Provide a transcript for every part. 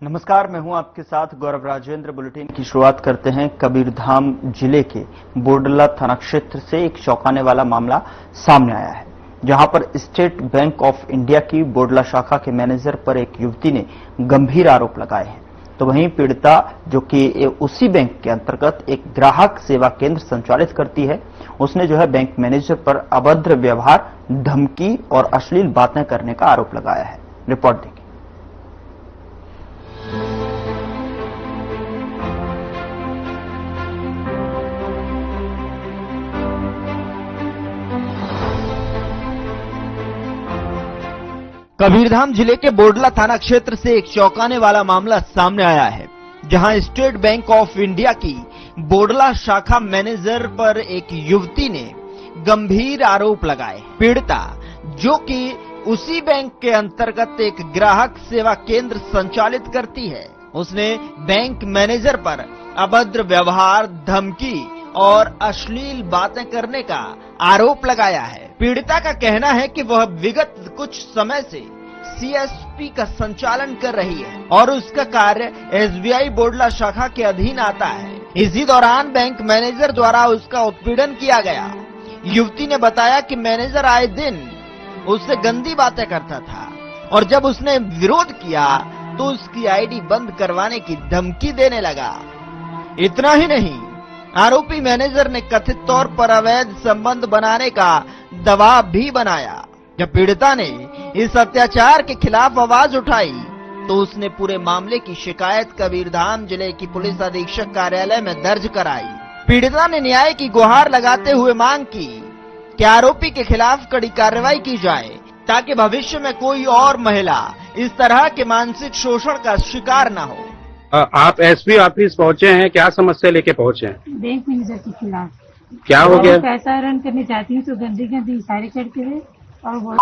नमस्कार, मैं हूं आपके साथ गौरव राजेंद्र। बुलेटिन की शुरुआत करते हैं। कबीरधाम जिले के बोडला थाना क्षेत्र से एक चौंकाने वाला मामला सामने आया है, जहां पर स्टेट बैंक ऑफ इंडिया की बोडला शाखा के मैनेजर पर एक युवती ने गंभीर आरोप लगाए हैं। तो वहीं पीड़िता, जो कि उसी बैंक के अंतर्गत एक ग्राहक सेवा केंद्र संचालित करती है, उसने जो है बैंक मैनेजर पर अभद्र व्यवहार, धमकी और अश्लील बातें करने का आरोप लगाया है। रिपोर्ट देखिए। कबीरधाम जिले के बोडला थाना क्षेत्र से एक चौंकाने वाला मामला सामने आया है, जहां स्टेट बैंक ऑफ इंडिया की बोडला शाखा मैनेजर पर एक युवती ने गंभीर आरोप लगाए। पीड़िता, जो कि उसी बैंक के अंतर्गत एक ग्राहक सेवा केंद्र संचालित करती है, उसने बैंक मैनेजर पर अभद्र व्यवहार, धमकी और अश्लील बातें करने का आरोप लगाया है। पीड़िता का कहना है कि वह विगत कुछ समय से सीएसपी का संचालन कर रही है और उसका कार्य एसबीआई बोडला शाखा के अधीन आता है। इसी दौरान बैंक मैनेजर द्वारा उसका उत्पीड़न किया गया। युवती ने बताया कि मैनेजर आए दिन उससे गंदी बातें करता था और जब उसने विरोध किया तो उसकी आईडी बंद करवाने की धमकी देने लगा। इतना ही नहीं, आरोपी मैनेजर ने कथित तौर पर अवैध संबंध बनाने का दबाव भी बनाया। जब पीड़िता ने इस अत्याचार के खिलाफ आवाज उठाई तो उसने पूरे मामले की शिकायत कबीरधाम जिले की पुलिस अधीक्षक कार्यालय में दर्ज कराई। पीड़िता ने न्याय की गुहार लगाते हुए मांग की कि आरोपी के खिलाफ कड़ी कार्रवाई की जाए, ताकि भविष्य में कोई और महिला इस तरह के मानसिक शोषण का शिकार न हो। आप एसपी ऑफिस पहुंचे हैं, क्या समस्या लेके पहुंचे हैं? बैंक मैनेजर के खिलाफ। क्या हो गया? पैसा रन करने चाहती हूँ तो गंदी गंदी इशारे करते हुए और वो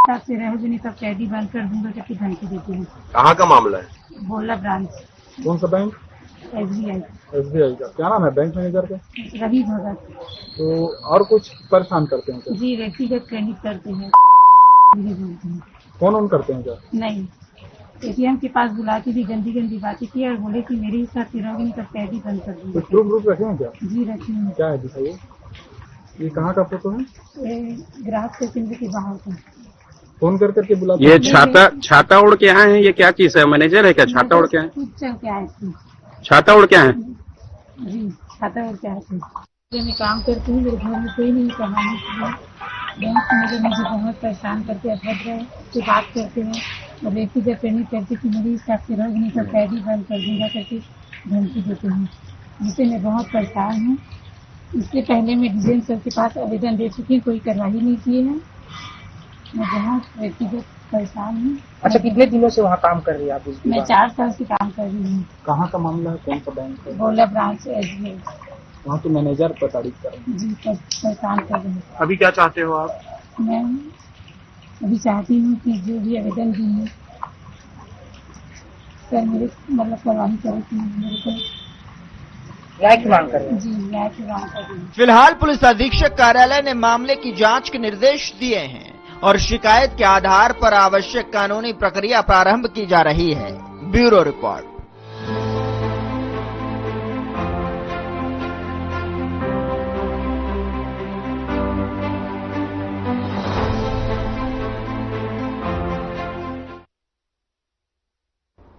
से रहोगे नहीं तब कैदी बंद कर दूंगा करके धमकी देती हूँ। कहाँ का मामला है? बोला ब्रांच। कौन सा बैंक? एसबीआई। एसबीआई का। क्या नाम है बैंक मैनेजर का? रवि भगत। तो और कुछ परेशान करते हैं क्या? जी, व्यक्तिगत क्रेडिट करते हैं। फोन ऑन करते हैं क्या? नहीं, एटीएम के पास बुलाती थी, गंदी गंदी बातें की और बोले कि मेरे साथ रहोगे नहीं तब कैदी बंद कर दूंगा। कुछ प्रूफ रखे हैं क्या? जी रखी हूँ। क्या है दिखाइए। ये कहाँ का फोटो है? ग्राहक से केंद्र के बाहर का। फोन कर करके बुलाते ये छाता उड़ के आए हैं, ये क्या चीज है? मैनेजर है क्या? छाता उड़ के आए? खुद चल के आए थे। छाता उड़ के आए? जी, छाता उड़ के आए थे। मैं काम करती हूँ, मेरे घर में कोई नहीं कमाने के लिए। बैंक मैनेजर मुझे बहुत परेशान करके अभद्र से बात करते हैं और व्यक्तिगत ट्रेनिंग करके कि मेरी हिसाब से रहोगे नहीं तो कैदी बंद कर दूंगा करके धमकी देते हैं, जिससे मैं बहुत परेशान हूँ। इससे पहले मैं डीएम सर के पास आवेदन दे चुकी हूँ, कोई कार्रवाई नहीं किए हैं। मैं बहुत व्यक्तिगत परेशान हूँ। अच्छा, कितने दिनों से वहाँ काम कर रही है आप? मैं 4 साल से काम कर रही हूँ। कहाँ का मामला है? कौन सा बैंक है? बोला ब्रांच एसबीआई। वहाँ के मैनेजर पर तारीफ कर रहे हैं। जी, परेशान कर रहे हैं। अभी क्या चाहते हो आप? मैं अभी चाहती हूँ कि जो भी आवेदन दी है सर मेरे मतलब कार्रवाई करें कि मेरे को न्याय की मांग कर रहे हैं। जी, न्याय की मांग कर रही हूँ। फिलहाल पुलिस अधीक्षक कार्यालय ने मामले की जांच के निर्देश दिए हैं और शिकायत के आधार पर आवश्यक कानूनी प्रक्रिया प्रारंभ की जा रही है। Bureau report.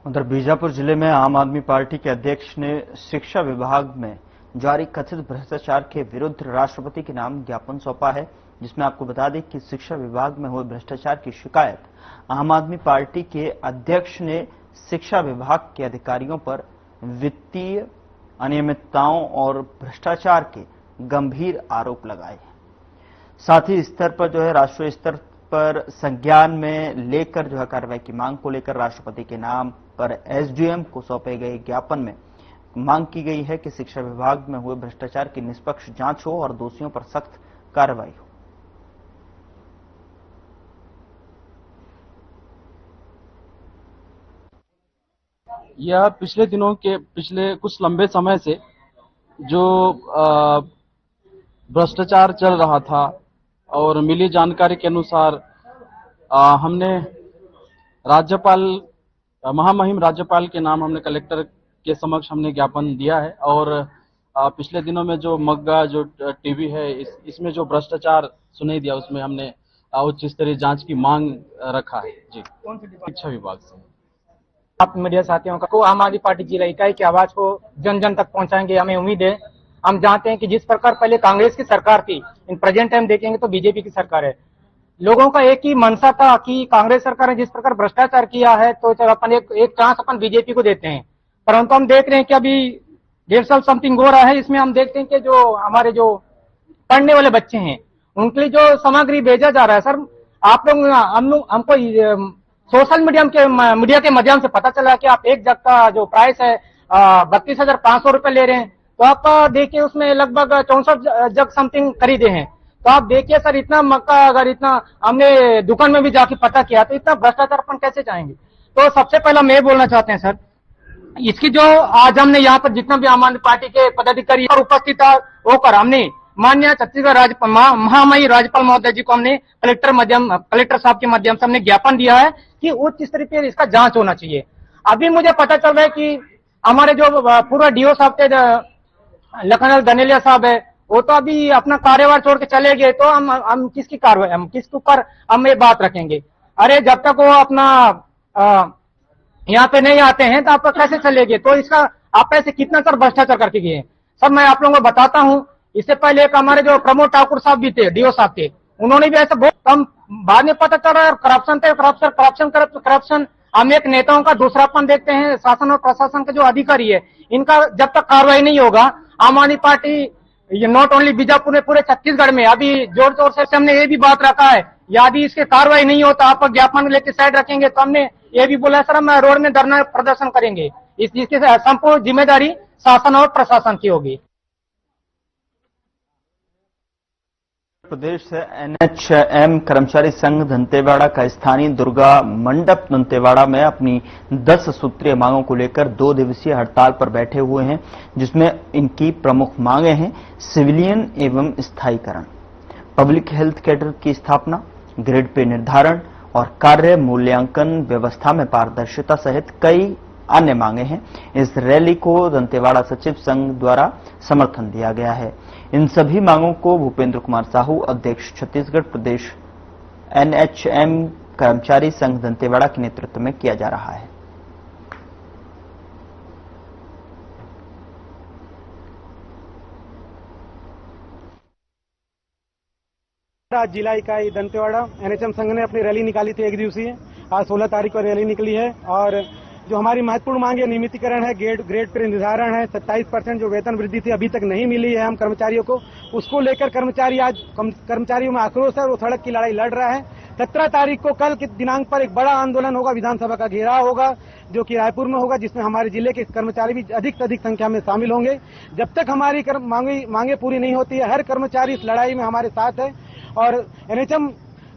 उधर बीजापुर जिले में आम आदमी पार्टी के अध्यक्ष ने शिक्षा विभाग में जारी कथित भ्रष्टाचार के विरुद्ध राष्ट्रपति के नाम ज्ञापन सौंपा है, जिसमें आपको बता दें कि शिक्षा विभाग में हुए भ्रष्टाचार की शिकायत आम आदमी पार्टी के अध्यक्ष ने शिक्षा विभाग के अधिकारियों पर वित्तीय अनियमितताओं और भ्रष्टाचार के गंभीर आरोप लगाए हैं। साथ ही स्तर पर जो है राष्ट्रीय स्तर पर संज्ञान में लेकर जो है कार्रवाई की मांग को लेकर राष्ट्रपति के नाम पर एसडीएम को सौंपे गए ज्ञापन में मांग की गई है कि शिक्षा विभाग में हुए भ्रष्टाचार की निष्पक्ष जांच हो और दोषियों पर सख्त कार्रवाई हो। यह पिछले कुछ लंबे समय से जो भ्रष्टाचार चल रहा था और मिली जानकारी के अनुसार हमने राज्यपाल महामहिम राज्यपाल के नाम हमने कलेक्टर के समक्ष हमने ज्ञापन दिया है। और पिछले दिनों में जो मग्गा जो टीवी है इसमें जो भ्रष्टाचार सुनाई दिया उसमें हमने उच्च स्तरीय जांच की मांग रखा है। जी, कौन सी डिपार्टमेंट? शिक्षा विभाग से। आप मीडिया साथियों को आम आदमी पार्टी जिला इकाई की आवाज को जन जन तक पहुंचाएंगे, हमें उम्मीद है। हम जानते हैं कि जिस प्रकार पहले कांग्रेस की सरकार थी, इन प्रेजेंट टाइम देखेंगे तो बीजेपी की सरकार है। लोगों का एक ही मनसा था कि कांग्रेस सरकार ने जिस प्रकार भ्रष्टाचार किया है तो चलो अपन एक चांस अपन बीजेपी को देते हैं। परंतु हम देख रहे हैं कि अभी 1.5 साल समथिंग हो रहा है, इसमें हम देखते हैं कि जो हमारे जो पढ़ने वाले बच्चे हैं उनके लिए जो सामग्री भेजा जा रहा है, सर आप लोग हमको सोशल मीडिया के माध्यम से पता चला कि आप एक जग का जो प्राइस है 32,500 रुपए ले रहे हैं। तो आप देखिए उसमें लगभग 64 जग समथिंग खरीदे हैं। तो आप देखिए सर, इतना मक्का अगर इतना हमने दुकान में भी जाके पता किया तो इतना भ्रष्टाचार अपन कैसे चाहेंगे। तो सबसे पहला मैं बोलना चाहते हैं सर, इसकी जो आज हमने यहाँ पर जितना भी आम आदमी पार्टी के पदाधिकारी और उपस्थित होकर हमने माननीय छत्तीसगढ़ राज्यपाल महामहिम राज्यपाल महोदय जी को हमने कलेक्टर साहब के माध्यम से हमने ज्ञापन दिया है कि उच्च स्तरीय पे इसका जांच होना चाहिए। अभी मुझे पता चल रहा है कि हमारे जो पूर्व डीओ साहब थे लखनलाल गनेलिया साहब है, वो तो अभी अपना कार्यभार छोड़ के चले गए। तो हम किसकी कार्रवाई, हम किसके ऊपर हम ये बात रखेंगे। अरे जब तक वो अपना यहाँ पे नहीं आते हैं तो आप कैसे चलेंगे। तो इसका आप ऐसे कितना सर भ्रष्टाचार करके गए हैं। सर मैं आप लोगों को बताता हूँ, इससे पहले एक हमारे जो प्रमोद ठाकुर साहब भी थे, डीओ साहब थे, उन्होंने भी ऐसा बहुत कम बाद में पता चल रहा है करप्शन थे, करप्शन। हम एक नेताओं का दूसरापन देखते हैं। शासन और प्रशासन के जो अधिकारी है इनका जब तक कार्रवाई नहीं होगा, आम आदमी पार्टी ये नॉट ओनली बीजापुर में पूरे छत्तीसगढ़ में अभी जोर शोर से हमने ये भी बात रखा है, यदि इसके कार्रवाई नहीं होता आप ज्ञापन लेके साइड रखेंगे तो हमने ये भी बोला सर हम रोड में धरना प्रदर्शन करेंगे। इसकी संपूर्ण जिम्मेदारी शासन और प्रशासन की होगी। प्रदेश से एनएचएम कर्मचारी संघ दंतेवाड़ा का स्थानीय दुर्गा मंडप दंतेवाड़ा में अपनी 10 सूत्रीय मांगों को लेकर 2 दिवसीय हड़ताल पर बैठे हुए हैं, जिसमें इनकी प्रमुख मांगे हैं सिविलियन एवं स्थायीकरण, पब्लिक हेल्थ कैडर की स्थापना, ग्रेड पे निर्धारण और कार्य मूल्यांकन व्यवस्था में पारदर्शिता सहित कई अन्य मांगे हैं। इस रैली को दंतेवाड़ा सचिव संघ द्वारा समर्थन दिया गया है। इन सभी मांगों को भूपेंद्र कुमार साहू, अध्यक्ष छत्तीसगढ़ प्रदेश एनएचएम कर्मचारी संघ दंतेवाड़ा के नेतृत्व में किया जा रहा है। जिला इकाई दंतेवाड़ा एनएचएम संघ ने अपनी रैली निकाली थी 1 दिवसीय। आज 16 तारीख को रैली निकली है और जो हमारी महत्वपूर्ण मांग है नियमितीकरण है, ग्रेड पे निर्धारण है, 27% जो वेतन वृद्धि थी अभी तक नहीं मिली है हम कर्मचारियों को, उसको लेकर कर्मचारियों में आक्रोश है, वो सड़क की लड़ाई लड़ रहा है। 17 तारीख को कल के दिनांक पर एक बड़ा आंदोलन होगा, विधानसभा का घेराव होगा जो कि रायपुर में होगा, जिसमें हमारे जिले के कर्मचारी भी अधिक से अधिक संख्या में शामिल होंगे। जब तक हमारी मांगे पूरी नहीं होती है, हर कर्मचारी इस लड़ाई में हमारे साथ है और एनएचएम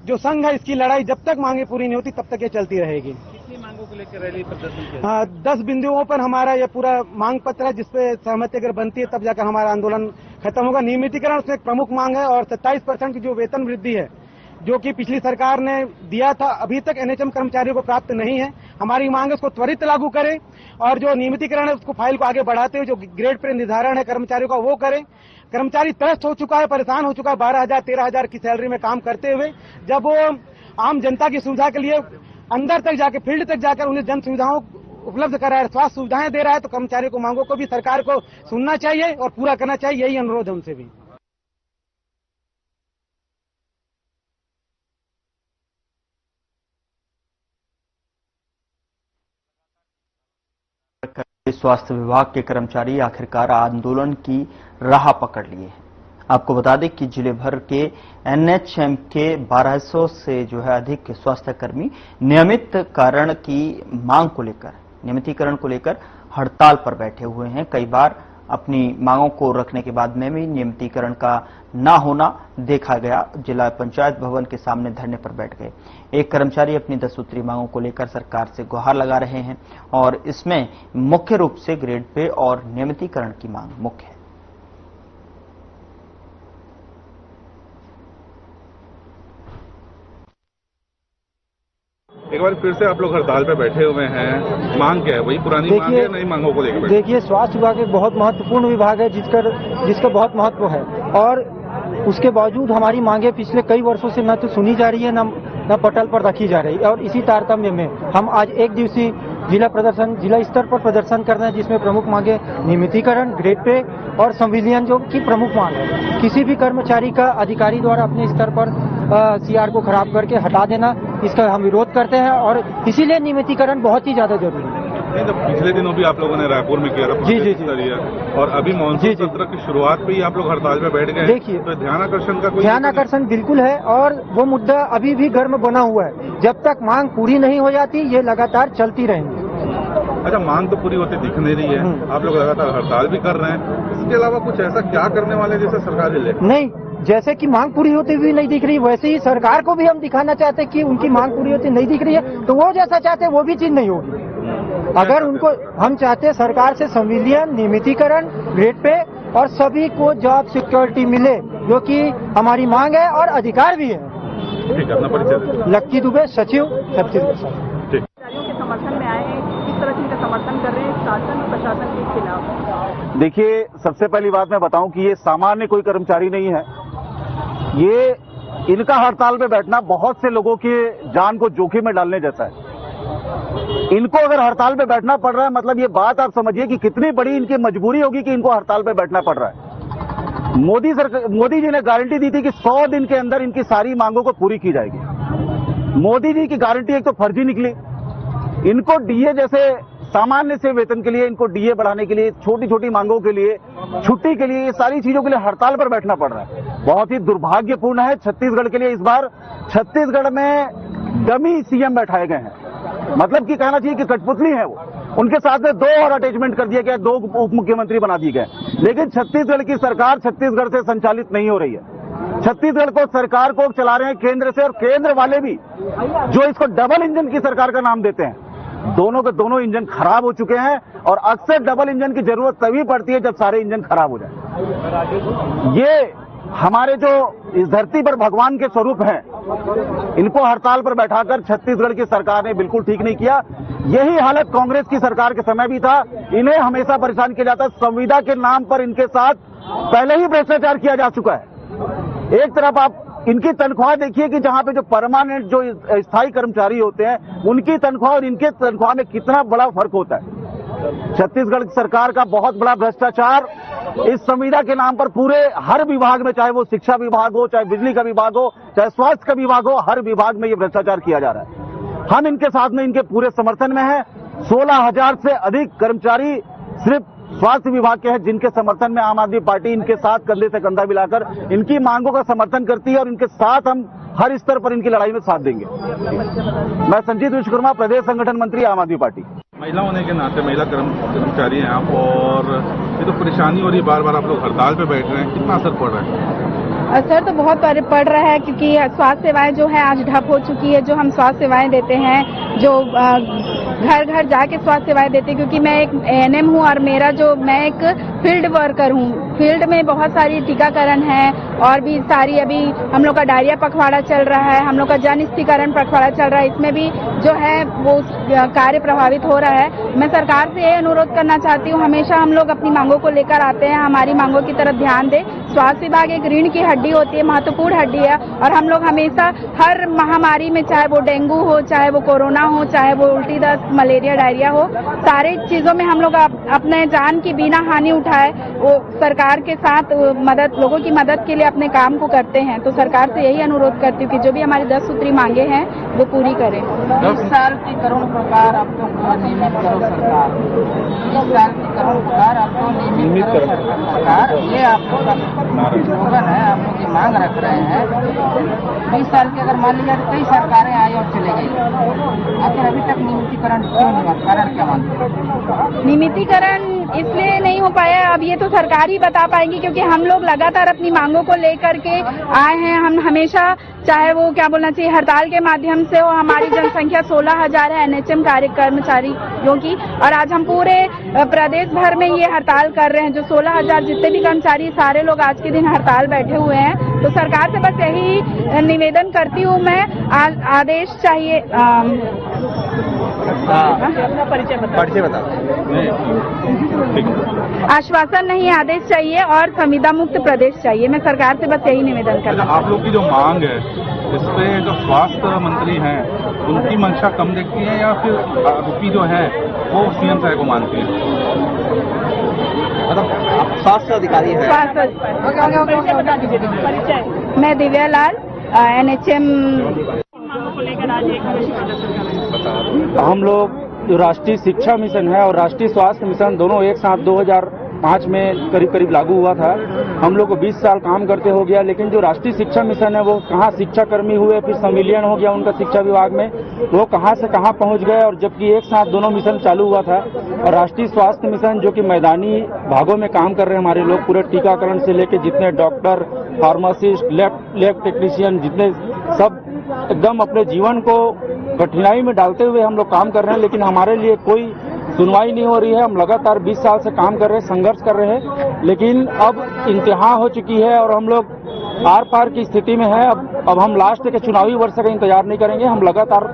जो संघ है इसकी लड़ाई जब तक मांगे पूरी नहीं होती तब तक ये चलती रहेगी। कितनी मांगों को लेकर रैली प्रदर्शन किया? 10 बिंदुओं पर हमारा ये पूरा मांग पत्र है, जिसपे सहमति अगर बनती है तब जाकर हमारा आंदोलन खत्म होगा। नियमितीकरण उसमें एक प्रमुख मांग है और 27% की जो वेतन वृद्धि है जो कि पिछली सरकार ने दिया था, अभी तक एनएचएम कर्मचारियों को प्राप्त नहीं है। हमारी मांग है उसको त्वरित लागू करें और जो नियमितीकरण है उसको फाइल को आगे बढ़ाते हुए जो ग्रेड पे निर्धारण है कर्मचारियों का वो करें। कर्मचारी त्रस्त हो चुका है, परेशान हो चुका है 12,000 13,000 की सैलरी में काम करते हुए। जब वो आम जनता की सुविधा के लिए अंदर तक जाकर फील्ड तक जाकर उन्हें जन सुविधाओं उपलब्ध करा है, स्वास्थ्य सुविधाएं दे रहा है, तो कर्मचारियों को मांगों को भी सरकार को सुनना चाहिए और पूरा करना चाहिए, यही अनुरोध है उनसे भी। स्वास्थ्य विभाग के कर्मचारी आखिरकार आंदोलन की राह पकड़ लिए हैं। आपको बता दें कि जिले भर के एनएचएम के 1200 से जो है अधिक स्वास्थ्यकर्मी नियमितीकरण को लेकर हड़ताल पर बैठे हुए हैं। कई बार अपनी मांगों को रखने के बाद में भी नियमितीकरण का ना होना देखा गया। जिला पंचायत भवन के सामने धरने पर बैठ गए। एक कर्मचारी अपनी 10 सूत्री मांगों को लेकर सरकार से गुहार लगा रहे हैं और इसमें मुख्य रूप से ग्रेड पे और नियमितीकरण की मांग मुख्य है। एक बार फिर से आप लोग हड़ताल पे बैठे हुए हैं, मांग क्या है? वही पुरानी मांग है, नई मांगों को लेकर? देखिए, स्वास्थ्य विभाग एक बहुत महत्वपूर्ण विभाग है जिसका बहुत महत्व है, और उसके बावजूद हमारी मांगे पिछले कई वर्षों से न तो सुनी जा रही है, न पटल पर रखी जा रही है। और इसी तारतम्य में हम आज एक दिवसीय जिला स्तर पर प्रदर्शन कर रहे हैं, जिसमें प्रमुख मांगे नियमितीकरण, ग्रेड पे और संविलियन जो की प्रमुख मांग है। किसी भी कर्मचारी का अधिकारी द्वारा अपने स्तर पर सीआर को खराब करके हटा देना, इसका हम विरोध करते हैं, और इसीलिए नियमितीकरण बहुत ही ज्यादा जरूरी है। तो पिछले दिनों भी आप लोगों ने रायपुर में किया था, जी, और अभी मानसून सत्र की शुरुआत पे ही आप लोग हड़ताल पे बैठ गए। देखिए, तो ध्यानाकर्षण का ध्यानाकर्षण बिल्कुल है, और वो मुद्दा अभी भी गर्म बना हुआ है। जब तक मांग पूरी नहीं हो जाती, ये लगातार चलती रहेंगी। अच्छा, मांग तो पूरी होती दिख नहीं रही है, आप लोग लगातार हड़ताल भी कर रहे हैं, इसके अलावा कुछ ऐसा क्या करने वाले जैसे सरकार ले? नहीं, जैसे कि मांग पूरी होती हुई नहीं दिख रही, वैसे ही सरकार को भी हम दिखाना चाहते हैं कि उनकी मांग पूरी होती नहीं दिख रही है, तो वो जैसा चाहते हैं वो भी चीज नहीं होगी। अगर उनको हम चाहते हैं सरकार से संविलियन, नियमितीकरण, ग्रेड पे और सभी को जॉब सिक्योरिटी मिले, जो कि हमारी मांग है और अधिकार भी है। ठीक है, अपना परिचय। लक्की दुबे, सचिव छत्तीसगढ़। कर्मचारियों के समर्थन में आए हैं, किस तरह से इनका समर्थन कर रहे हैं शासन और प्रशासन के खिलाफ? देखिए, सबसे पहली बात मैं बताऊं कि ये सामान्य कोई कर्मचारी नहीं है। ये इनका हड़ताल पे बैठना बहुत से लोगों के जान को जोखिम में डालने जैसा है। इनको अगर हड़ताल पे बैठना पड़ रहा है, मतलब ये बात आप समझिए कि कितनी बड़ी इनकी मजबूरी होगी कि इनको हड़ताल पे बैठना पड़ रहा है। मोदी जी ने गारंटी दी थी कि 100 दिन के अंदर इनकी सारी मांगों को पूरी की जाएगी। मोदी जी की गारंटी एक तो फर्जी निकली। इनको डीए जैसे सामान्य से वेतन के लिए, इनको डीए बढ़ाने के लिए, छोटी छोटी मांगों के लिए, छुट्टी के लिए, ये सारी चीजों के लिए हड़ताल पर बैठना पड़ रहा है। बहुत ही दुर्भाग्यपूर्ण है छत्तीसगढ़ के लिए। इस बार छत्तीसगढ़ में डमी सीएम बैठाए गए हैं, मतलब कि कहना चाहिए कि कठपुतली है वो। उनके साथ में 2 और अटैचमेंट कर दिया गया, 2 उप मुख्यमंत्री बना दिए गए। लेकिन छत्तीसगढ़ की सरकार छत्तीसगढ़ से संचालित नहीं हो रही है। छत्तीसगढ़ को सरकार को चला रहे हैं केंद्र से, और केंद्र वाले भी जो इसको डबल इंजन की सरकार का नाम देते हैं, दोनों के दोनों इंजन खराब हो चुके हैं। और अक्सर डबल इंजन की जरूरत तभी पड़ती है जब सारे इंजन खराब हो जाए। ये हमारे जो इस धरती पर भगवान के स्वरूप हैं, इनको हड़ताल पर बैठाकर छत्तीसगढ़ की सरकार ने बिल्कुल ठीक नहीं किया। यही हालत कांग्रेस की सरकार के समय भी था। इन्हें हमेशा परेशान किया जाता। संविदा के नाम पर इनके साथ पहले ही भ्रष्टाचार किया जा चुका है। एक तरफ आप इनकी तनख्वाह देखिए कि जहां पे जो परमानेंट जो स्थायी कर्मचारी होते हैं, उनकी तनख्वाह और इनके तनख्वाह में कितना बड़ा फर्क होता है। छत्तीसगढ़ सरकार का बहुत बड़ा भ्रष्टाचार इस संविदा के नाम पर पूरे हर विभाग में, चाहे वो शिक्षा विभाग हो, चाहे बिजली का विभाग हो, चाहे स्वास्थ्य का विभाग हो, हर विभाग में ये भ्रष्टाचार किया जा रहा है। हम इनके साथ में, इनके पूरे समर्थन में हैं। 16,000 से अधिक कर्मचारी सिर्फ स्वास्थ्य विभाग के हैं, जिनके समर्थन में आम आदमी पार्टी इनके साथ कंधे से कंधा मिलाकर इनकी मांगों का समर्थन करती है, और इनके साथ हम हर स्तर पर इनकी लड़ाई में साथ देंगे। मैं संजीत विश्वकर्मा, प्रदेश संगठन मंत्री, आम आदमी पार्टी। महिला होने के नाते महिला कर्मचारी हैं आप, और ये तो परेशानी हो रही है, बार बार आप लोग हड़ताल पे बैठ रहे हैं, कितना असर पड़ रहा है? असर तो बहुत पड़ रहा है, क्योंकि स्वास्थ्य सेवाएं जो है आज ठप हो चुकी है। जो हम स्वास्थ्य सेवाएं देते हैं, जो घर घर जाके स्वास्थ्य सेवाएं देते हैं, क्योंकि मैं एक एएनएम हूं और मैं एक फील्ड वर्कर हूं। फील्ड में बहुत सारी टीकाकरण है, और भी सारी अभी हम लोग का डायरिया पखवाड़ा चल रहा है, हम लोग का जन स्थिरीकरण पखवाड़ा चल रहा है। इसमें भी जो है वो कार्य प्रभावित हो रहा है। मैं सरकार से ये अनुरोध करना चाहती हूँ, हमेशा हम लोग अपनी मांगों को लेकर आते हैं, हमारी मांगों की तरफ ध्यान दें। स्वास्थ्य विभाग एक रीढ़ की हड्डी होती है, महत्वपूर्ण हड्डी है, और हम लोग हमेशा हर महामारी में, चाहे वो डेंगू हो, चाहे वो कोरोना हो, चाहे वो उल्टी दस्त, मलेरिया, डायरिया हो, सारी चीजों में हम लोग अपने जान की बिना हानि उठाए वो सरकार के साथ लोगों की मदद के लिए अपने काम को करते हैं। तो सरकार से यही अनुरोध करती हूँ कि जो भी हमारी 10 सूत्री मांगे हैं वो पूरी करें। 20 साल की करोड़ प्रकार अब तो नियमित करो सरकार, 20 साल की करोड़ प्रकार अब तो नियमित करो सरकार, ये आपको स्लोगन है, आप लोग की मांग रख रहे हैं। 20 साल की अगर मान लीजिए कई सरकारें आई और चले गई, आखिर अभी तक नियमितीकरण क्यों नहीं हुआ? कारण क्या मानते हैं? नियमितीकरण इसलिए नहीं हो पाया, अब ये तो सरकार ही बता पाएंगी, क्योंकि हम लोग लगातार अपनी मांगों को लेकर के आए हैं। हम हमेशा, चाहे वो क्या बोलना चाहिए, हड़ताल के माध्यम से हो। हमारी जनसंख्या 16,000 है एनएचएम कर्मचारियों की, और आज हम पूरे प्रदेश भर में ये हड़ताल कर रहे हैं। जो 16,000 जितने भी कर्मचारी सारे लोग आज के दिन हड़ताल बैठे हुए हैं। तो सरकार से बस यही निवेदन करती हूँ मैं, आदेश चाहिए। परिचय बता। आश्वासन नहीं, आदेश चाहिए और संविदा मुक्त प्रदेश चाहिए। मैं सरकार से बस यही निवेदन करना। आप लोग की जो मांग है इस पे जो स्वास्थ्य मंत्री हैं उनकी मंशा कम देखती है या फिर आरोपी जो है वो सीएम साहब को मानती है? मतलब आप स्वास्थ्य अधिकारी हैं। मैं दिव्या लाल, एनएचएम। हम लोग जो राष्ट्रीय शिक्षा मिशन है और राष्ट्रीय स्वास्थ्य मिशन दोनों एक साथ 2005 में करीब करीब लागू हुआ था। हम लोग को 20 साल काम करते हो गया, लेकिन जो राष्ट्रीय शिक्षा मिशन है वो कहाँ शिक्षा कर्मी हुए, फिर संविलियन हो गया उनका शिक्षा विभाग में, वो कहाँ से कहाँ पहुँच गए। और जबकि एक साथ दोनों मिशन चालू हुआ था। और राष्ट्रीय स्वास्थ्य मिशन जो कि मैदानी भागों में काम कर रहे हैं हमारे लोग, पूरे टीकाकरण से लेके जितने डॉक्टर, फार्मासिस्ट, लैब टेक्नीशियन, जितने सब एकदम अपने जीवन को कठिनाई में डालते हुए हम लोग काम कर रहे हैं, लेकिन हमारे लिए कोई सुनवाई नहीं हो रही है। हम लगातार 20 साल से काम कर रहे हैं, संघर्ष कर रहे हैं, लेकिन अब इंतहा हो चुकी है और हम लोग आर पार की स्थिति में है। अब हम लास्ट के चुनावी वर्ष का इंतजार नहीं करेंगे, हम लगातार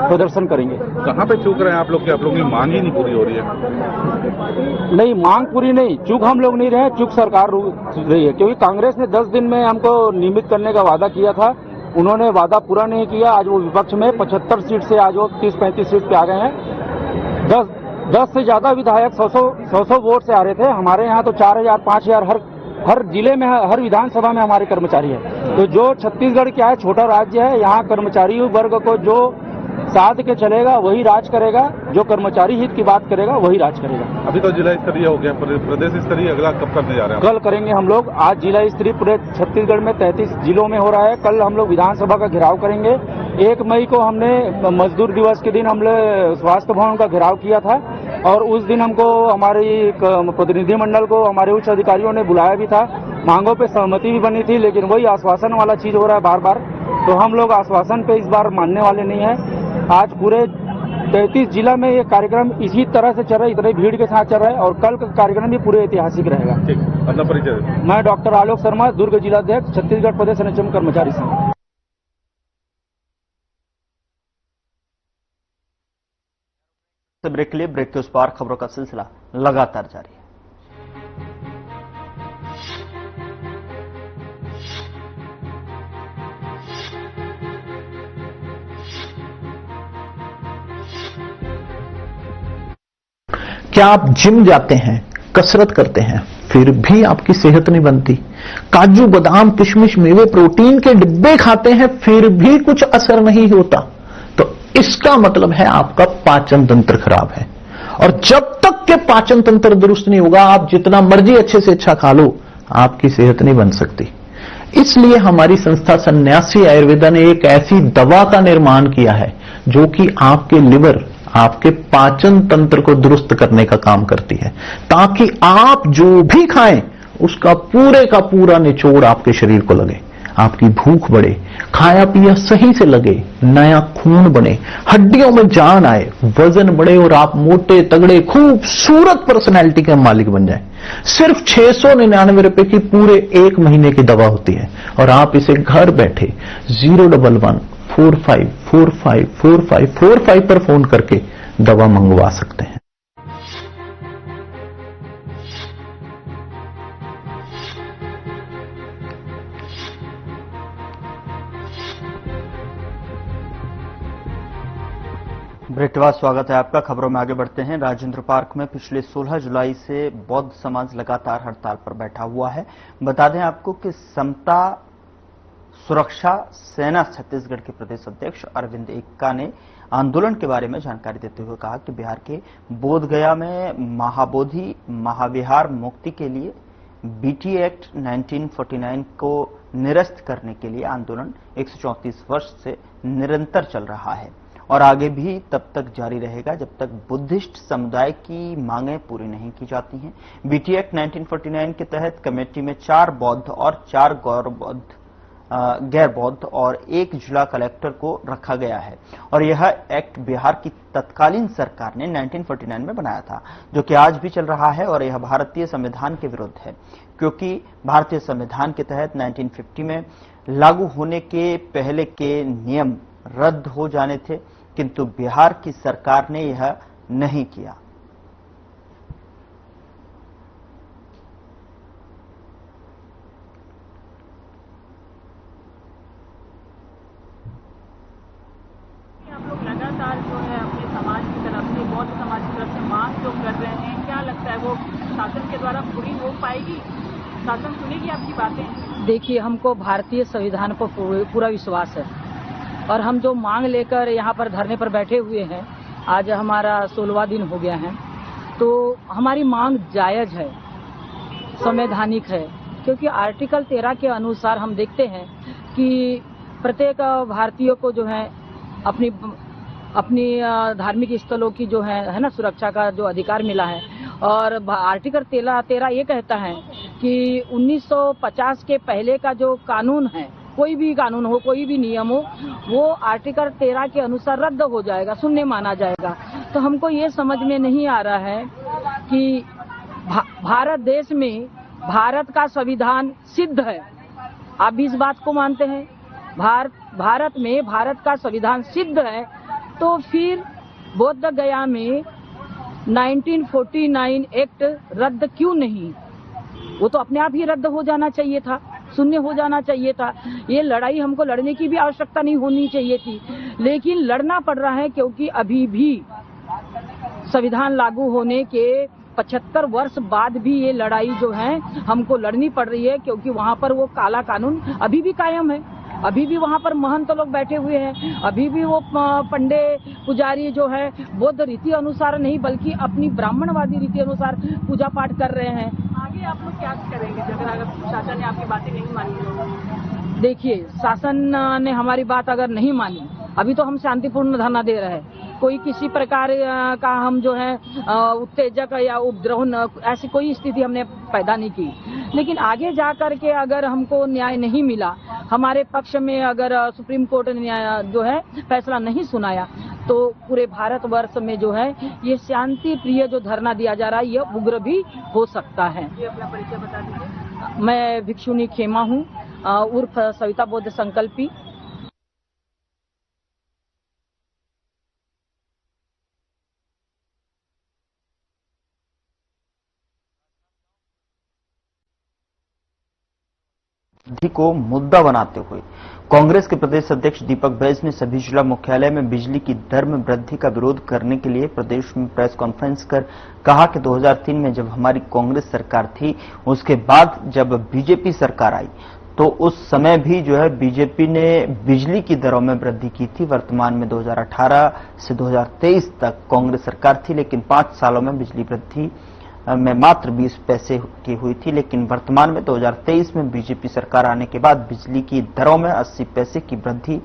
प्रदर्शन करेंगे। कहाँ पे चूक रहे हैं आप लोग की? आप लोग की मांग ही नहीं पूरी हो रही है? नहीं, मांग पूरी नहीं, चूक हम लोग नहीं रहे, चूक सरकार रही है। क्योंकि कांग्रेस ने 10 दिन में हमको नियमित करने का वादा किया था, उन्होंने वादा पूरा नहीं किया। आज वो विपक्ष में 75 सीट से आज वो 30-35 सीट पे आ गए हैं। 10 से ज्यादा विधायक 100 वोट से आ रहे थे। हमारे यहाँ तो 4,000 5,000 हर जिले में, हर विधानसभा में हमारे कर्मचारी है। तो जो छत्तीसगढ़ क्या है, छोटा राज्य है, यहाँ कर्मचारी वर्ग को जो साध के चलेगा वही राज करेगा, जो कर्मचारी हित की बात करेगा वही राज करेगा। अभी तो जिला स्तरीय हो गया, प्रदेश स्तरीय अगला कब करने जा रहे हैं? कल करेंगे हम लोग। आज जिला स्तरीय पूरे छत्तीसगढ़ में 33 जिलों में हो रहा है। कल हम लोग विधानसभा का घेराव करेंगे। 1 मई को हमने मजदूर दिवस के दिन हमने स्वास्थ्य भवन का घेराव किया था और उस दिन हमको हमारी प्रतिनिधिमंडल को हमारे उच्च अधिकारियों ने बुलाया भी था। मांगों पे सहमति भी बनी थी, लेकिन वही आश्वासन वाला चीज हो रहा है बार बार। तो हम लोग आश्वासन पे इस बार मानने वाले नहीं है। आज पूरे 33 जिला में ये कार्यक्रम इसी तरह से चल रहा है, इतने भीड़ के साथ चल रहा है और कल का कार्यक्रम भी पूरे ऐतिहासिक रहेगा। ठीक, अपना परिचय। मैं डॉक्टर आलोक शर्मा, दुर्ग जिलाध्यक्ष, छत्तीसगढ़ प्रदेश एनएचएम कर्मचारी संघ। ब्रेक के लिए, ब्रेक के उस पार खबरों का सिलसिला लगातार जारी है। क्या आप जिम जाते हैं, कसरत करते हैं, फिर भी आपकी सेहत नहीं बनती? काजू बादाम किशमिश मेवे प्रोटीन के डिब्बे खाते हैं फिर भी कुछ असर नहीं होता? तो इसका मतलब है आपका पाचन तंत्र खराब है। और जब तक के पाचन तंत्र दुरुस्त नहीं होगा, आप जितना मर्जी अच्छे से अच्छा खा लो, आपकी सेहत नहीं बन सकती। इसलिए हमारी संस्था सन्यासी आयुर्वेदा ने एक ऐसी दवा का निर्माण किया है जो कि आपके लिवर, आपके पाचन तंत्र को दुरुस्त करने का काम करती है, ताकि आप जो भी खाएं उसका पूरे का पूरा निचोड़ आपके शरीर को लगे, आपकी भूख बढ़े, खाया पिया सही से लगे, नया खून बने, हड्डियों में जान आए, वजन बढ़े और आप मोटे तगड़े खूबसूरत पर्सनैलिटी के मालिक बन जाए। सिर्फ 699 रुपए की पूरे 1 महीने की दवा होती है और आप इसे घर बैठे 011-45454545 पर फोन करके दवा मंगवा सकते हैं। ब्रेक के बाद स्वागत है आपका। खबरों में आगे बढ़ते हैं। राजेंद्र पार्क में पिछले 16 जुलाई से बौद्ध समाज लगातार हड़ताल पर बैठा हुआ है। बता दें आपको कि समता सुरक्षा सेना छत्तीसगढ़ के प्रदेश अध्यक्ष अरविंद एक्का ने आंदोलन के बारे में जानकारी देते हुए कहा कि बिहार के बोधगया में महाबोधि महाविहार मुक्ति के लिए बीटी एक्ट 1949 को निरस्त करने के लिए आंदोलन 134 वर्ष से निरंतर चल रहा है और आगे भी तब तक जारी रहेगा जब तक बुद्धिस्ट समुदाय की मांगें पूरी नहीं की जाती हैं। बीटी एक्ट 1949 के तहत कमेटी में 4 बौद्ध और 4 गौर बौद्ध गैरबौद्ध और एक जिला कलेक्टर को रखा गया है। और यह एक्ट बिहार की तत्कालीन सरकार ने 1949 में बनाया था, जो कि आज भी चल रहा है और यह भारतीय संविधान के विरुद्ध है, क्योंकि भारतीय संविधान के तहत 1950 में लागू होने के पहले के नियम रद्द हो जाने थे, किंतु बिहार की सरकार ने यह नहीं किया। लगातार जो है अपने समाज की तरफ से, बौद्ध समाज की तरफ से मांग जो कर रहे हैं, क्या लगता है वो शासन के द्वारा पूरी हो पाएगी? शासन सुनेगी आपकी बातें? देखिए, हमको भारतीय संविधान पर पूरा विश्वास है और हम जो मांग लेकर यहाँ पर धरने पर बैठे हुए हैं, आज हमारा 16वां दिन हो गया है, तो हमारी मांग जायज है, संवैधानिक है, क्योंकि आर्टिकल 13 के अनुसार हम देखते हैं कि प्रत्येक भारतीय को जो है अपनी धार्मिक स्थलों की जो है ना सुरक्षा का जो अधिकार मिला है। और आर्टिकल 13 ये कहता है कि 1950 के पहले का जो कानून है, कोई भी कानून हो, कोई भी नियम हो, वो आर्टिकल 13 के अनुसार रद्द हो जाएगा, शून्य माना जाएगा। तो हमको ये समझ में नहीं आ रहा है कि भारत देश में भारत का संविधान सिद्ध है। आप भी इस बात को मानते हैं? भारत में भारत का संविधान सिद्ध है, तो फिर बोध गया में 1949 एक्ट रद्द क्यों नहीं? वो तो अपने आप ही रद्द हो जाना चाहिए था, शून्य हो जाना चाहिए था। ये लड़ाई हमको लड़ने की भी आवश्यकता नहीं होनी चाहिए थी, लेकिन लड़ना पड़ रहा है क्योंकि अभी भी संविधान लागू होने के 75 वर्ष बाद भी ये लड़ाई जो है हमको लड़नी पड़ रही है, क्योंकि वहाँ पर वो काला कानून अभी भी कायम है। अभी भी वहाँ पर महंत लोग बैठे हुए हैं, अभी भी वो पंडे पुजारी जो है बौद्ध रीति अनुसार नहीं बल्कि अपनी ब्राह्मणवादी रीति अनुसार पूजा पाठ कर रहे हैं। आगे आप लोग क्या करेंगे अगर शासन ने आपकी बातें नहीं मानी? देखिए, शासन ने हमारी बात अगर नहीं मानी, अभी तो हम शांतिपूर्ण धरना दे रहे हैं, कोई किसी प्रकार का हम जो है उत्तेजक या उपद्रव ऐसी कोई स्थिति हमने पैदा नहीं की। लेकिन आगे जा कर के अगर हमको न्याय नहीं मिला, हमारे पक्ष में अगर सुप्रीम कोर्ट ने न्याय जो है फैसला नहीं सुनाया, तो पूरे भारतवर्ष में जो है ये शांति प्रिय जो धरना दिया जा रहा है ये उग्र भी हो सकता है। अपना परिचय बता दीजिए। मैं भिक्षुनी खेमा हूँ, उर्फ सविता बौद्ध संकल्पी। को मुद्दा बनाते हुए कांग्रेस के प्रदेश अध्यक्ष दीपक बैज ने सभी जिला मुख्यालय में बिजली की दर में वृद्धि का विरोध करने के लिए प्रदेश में प्रेस कॉन्फ्रेंस कर कहा कि 2003 में जब हमारी कांग्रेस सरकार थी, उसके बाद जब बीजेपी सरकार आई तो उस समय भी जो है बीजेपी ने बिजली की दरों में वृद्धि की थी। वर्तमान में 2018 से 2023 तक कांग्रेस सरकार थी, लेकिन 5 सालों में बिजली वृद्धि में मात्र 20 पैसे की हुई थी। लेकिन वर्तमान में 2023 में बीजेपी सरकार आने के बाद बिजली की दरों में 80 पैसे की वृद्धि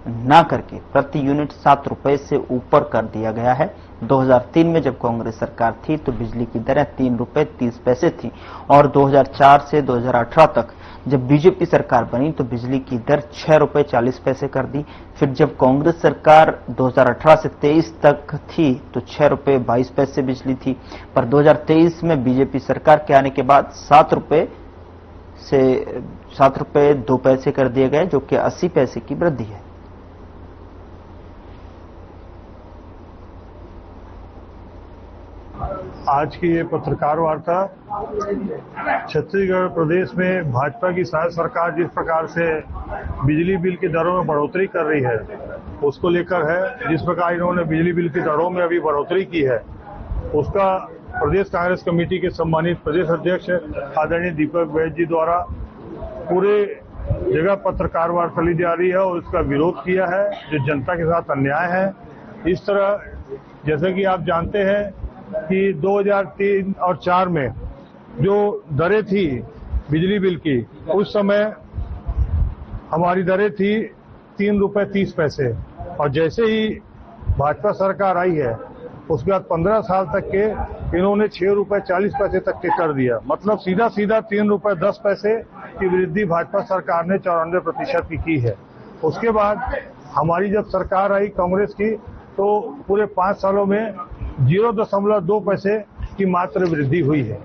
न करके प्रति यूनिट 7 रुपए से ऊपर कर दिया गया है। 2003 में जब कांग्रेस सरकार थी तो बिजली की दरें 3 रुपए 30 पैसे थी और 2004 से 2018 तक जब बीजेपी सरकार बनी तो बिजली की दर 6 रुपए 40 पैसे कर दी। फिर जब कांग्रेस सरकार 2018 से 23 तक थी तो 6 रुपए 22 पैसे बिजली थी, पर 2023 में बीजेपी सरकार के आने के बाद 7 रुपए 2 पैसे कर दिए गए, जो कि 80 पैसे की वृद्धि है। आज की ये पत्रकार वार्ता छत्तीसगढ़ प्रदेश में भाजपा की शायद सरकार जिस प्रकार से बिजली बिल की दरों में बढ़ोतरी कर रही है उसको लेकर है। जिस प्रकार इन्होंने बिजली बिल की दरों में अभी बढ़ोतरी की है उसका प्रदेश कांग्रेस कमेटी के सम्मानित प्रदेश अध्यक्ष आदरणीय दीपक बैज जी द्वारा पूरे जगह पत्रकार वार्ता ली जा रही है और उसका विरोध किया है जो जनता के साथ अन्याय है। इस तरह जैसे कि आप जानते हैं कि 2003 और 4 में जो दरें थी बिजली बिल की, उस समय हमारी दरें थी 3 रुपए 30 पैसे और जैसे ही भाजपा सरकार आई है उसके बाद 15 साल तक के इन्होंने 6 रुपए 40 पैसे तक के कर दिया। मतलब सीधा 3 रुपए 10 पैसे उसकी वृद्धि भाजपा सरकार ने 94% की है। उसके बाद हमारी जब सरकार आई कांग्रेस की, तो पूरे 5 सालों में 0.2 पैसे की मात्र वृद्धि हुई है।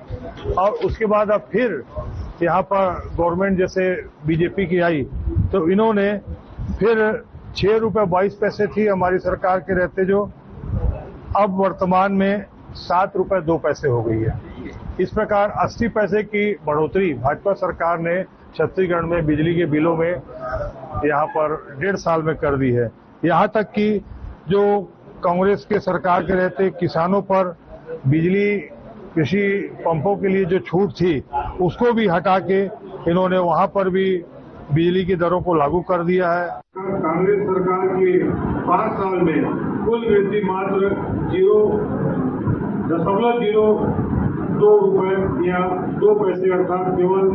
और उसके बाद अब फिर यहाँ पर गवर्नमेंट जैसे बीजेपी की आई, तो इन्होंने फिर 6 रुपए 22 पैसे थी हमारी सरकार के रहते, जो अब वर्तमान में 7 रुपए 2 पैसे हो गई है। इस प्रकार 80 पैसे की बढ़ोतरी भाजपा सरकार ने छत्तीसगढ़ में बिजली के बिलों में यहाँ पर 1.5 साल में कर दी है। यहाँ तक कि जो कांग्रेस के सरकार के रहते किसानों पर बिजली कृषि पंपों के लिए जो छूट थी, उसको भी हटा के इन्होंने वहां पर भी बिजली की दरों को लागू कर दिया है। कांग्रेस सरकार के 5 साल में कुल वृद्धि मात्र 0.02 रुपए या 2 पैसे अर्थात केवल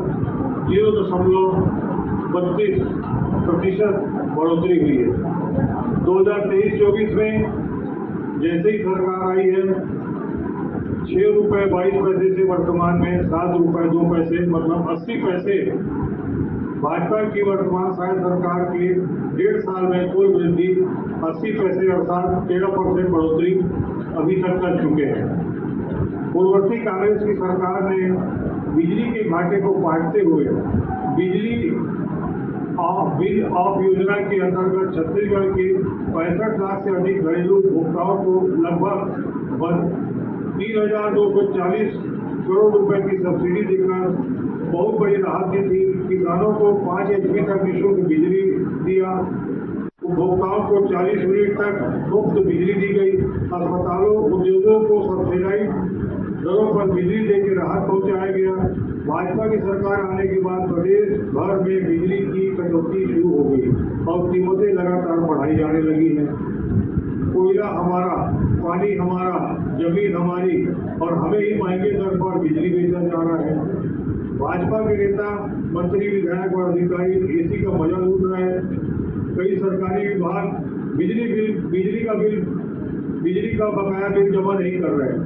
0.32% बढ़ोतरी हुई है। 2023-24 में जैसे ही सरकार आई है, 6 रुपए 22 पैसे से वर्तमान में 7 रुपए 2 पैसे मतलब 80 पैसे भाजपा की वर्तमान सरकार की 1.5 साल में कुल वृद्धि 80 पैसे अर्थात 13% बढ़ोतरी अभी तक कर चुके हैं। पूर्ववर्ती कांग्रेस की सरकार ने बिजली के घाटे को काटते हुए बिजली बिल ऑफ योजना के अंतर्गत छत्तीसगढ़ के 65 लाख से अधिक घरेलू उपभोक्ताओं को लगभग 3,240 करोड़ रुपए की सब्सिडी देकर बहुत बड़ी राहत दी थी। किसानों को 5 HP तक निःशुल्क बिजली दिया, उपभोक्ताओं को 40 यूनिट तक मुफ्त बिजली दी गई, अस्पतालों उद्योगों को सब्सिडाइज दरों पर बिजली देकर राहत पहुंचाया गया। भाजपा की सरकार आने के बाद प्रदेश भर में बिजली की कटौती शुरू हो गई और कीमतें लगातार बढ़ाई जाने लगी हैं। कोयला हमारा, पानी हमारा, जमीन हमारी और हमें ही महंगे दर पर बिजली बेचा जा रहा है। भाजपा के नेता, मंत्री, विधायक और अधिकारी एसी का मजा लूट रहे हैं। कई सरकारी विभाग बिजली का बकाया बिल जमा नहीं कर रहे हैं।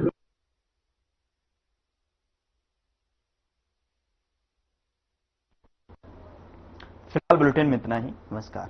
फिलहाल बुलेटिन में इतना ही। नमस्कार।